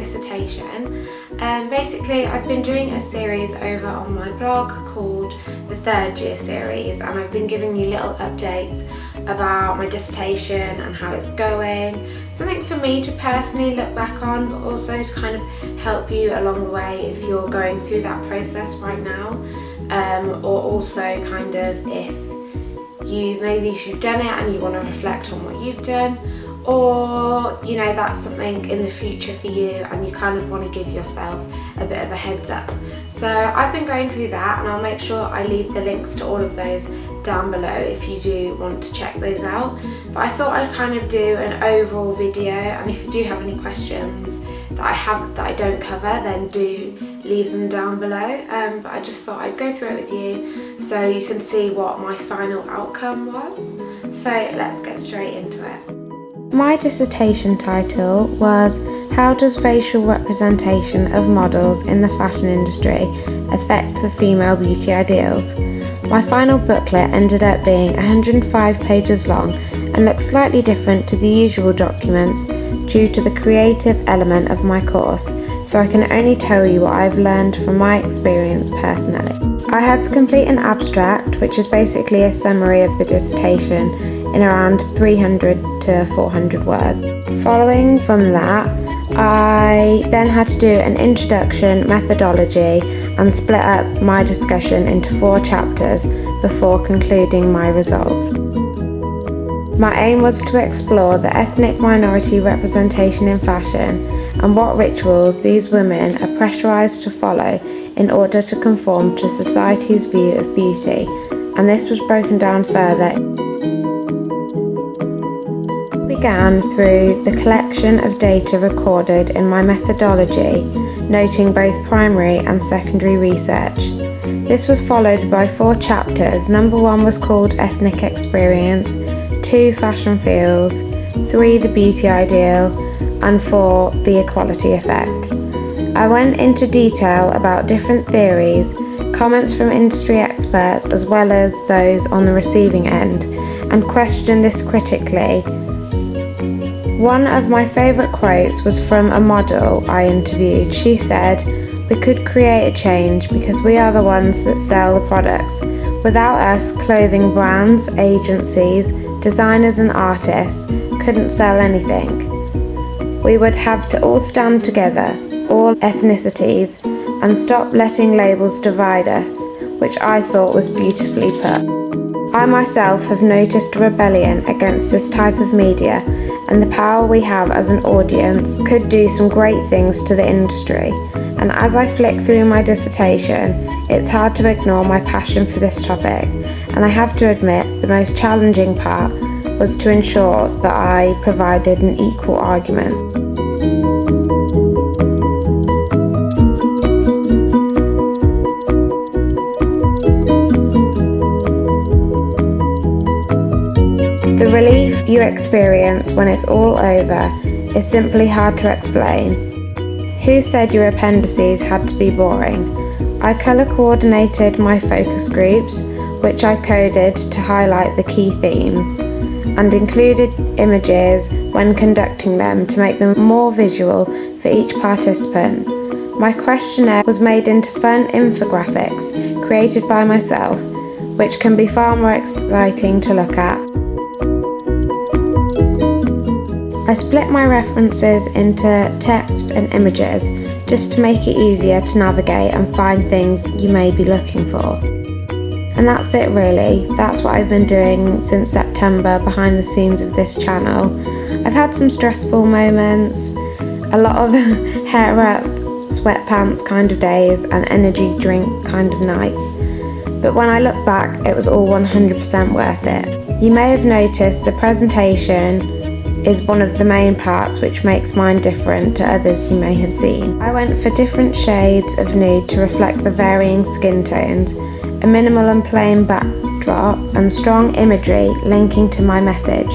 dissertation. Basically, I've been doing a series over on my blog called the Third Year Series, and I've been giving you little updates about my dissertation and how it's going. Something for me to personally look back on, but also to kind of help you along the way if you're going through that process right now, or also kind of if you've done it and you want to reflect on what you've done, or that's something in the future for you and you kind of want to give yourself a bit of a heads up. So I've been going through that, and I'll make sure I leave the links to all of those down below if you do want to check those out. But I thought I'd kind of do an overall video, and if you do have any questions that I don't cover, then do leave them down below. But I just thought I'd go through it with you so you can see what my final outcome was. So let's get straight into it. My dissertation title was "How does racial representation of models in the fashion industry affect the female beauty ideals?" My final booklet ended up being 105 pages long and looks slightly different to the usual documents due to the creative element of my course, so I can only tell you what I've learned from my experience personally. I had to complete an abstract, which is basically a summary of the dissertation in around 300 to 400 words. Following from that, I then had to do an introduction, methodology, and split up my discussion into 4 chapters before concluding my results. My aim was to explore the ethnic minority representation in fashion and what rituals these women are pressurized to follow in order to conform to society's view of beauty, and this was broken down further. Began through the collection of data recorded in my methodology, noting both primary and secondary research. This was followed by 4 chapters. Number 1 was called Ethnic Experience, 2 Fashion Feels, 3 The Beauty Ideal, and 4 The Equality Effect. I went into detail about different theories, comments from industry experts as well as those on the receiving end, and questioned this critically. One of my favourite quotes was from a model I interviewed. She said, "We could create a change because we are the ones that sell the products. Without us, clothing brands, agencies, designers and artists couldn't sell anything. We would have to all stand together, all ethnicities, and stop letting labels divide us," which I thought was beautifully put. I myself have noticed rebellion against this type of media, and the power we have as an audience could do some great things to the industry. And as I flick through my dissertation, it's hard to ignore my passion for this topic, and I have to admit the most challenging part was to ensure that I provided an equal argument. The relief you experience when it's all over is simply hard to explain. Who said your appendices had to be boring? I colour coordinated my focus groups, which I coded to highlight the key themes, and included images when conducting them to make them more visual for each participant. My questionnaire was made into fun infographics created by myself, which can be far more exciting to look at. I split my references into text and images just to make it easier to navigate and find things you may be looking for. And that's it really. That's what I've been doing since September behind the scenes of this channel. I've had some stressful moments, a lot of hair up, sweatpants kind of days and energy drink kind of nights. But when I look back, it was all 100% worth it. You may have noticed the presentation is one of the main parts which makes mine different to others you may have seen. I went for different shades of nude to reflect the varying skin tones, a minimal and plain backdrop, and strong imagery linking to my message.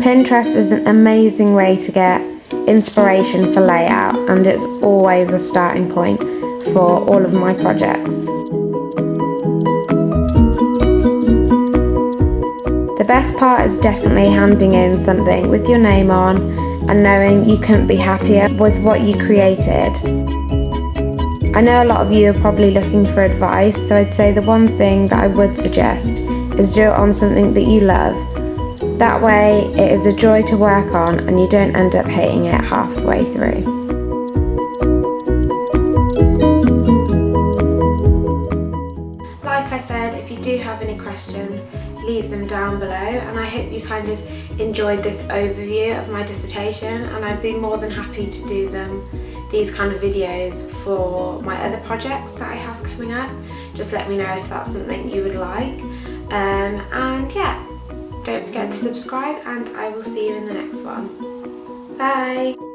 Pinterest is an amazing way to get inspiration for layout, and it's always a starting point for all of my projects. The best part is definitely handing in something with your name on and knowing you couldn't be happier with what you created. I know a lot of you are probably looking for advice, so I'd say the one thing that I would suggest is do it on something that you love. That way it is a joy to work on and you don't end up hating it halfway through. Like I said, if you do have any questions, leave them down below, and I hope you kind of enjoyed this overview of my dissertation, and I'd be more than happy to do these kind of videos for my other projects that I have coming up. Just let me know if that's something you would like. And yeah, don't forget to subscribe, and I will see you in the next one. Bye!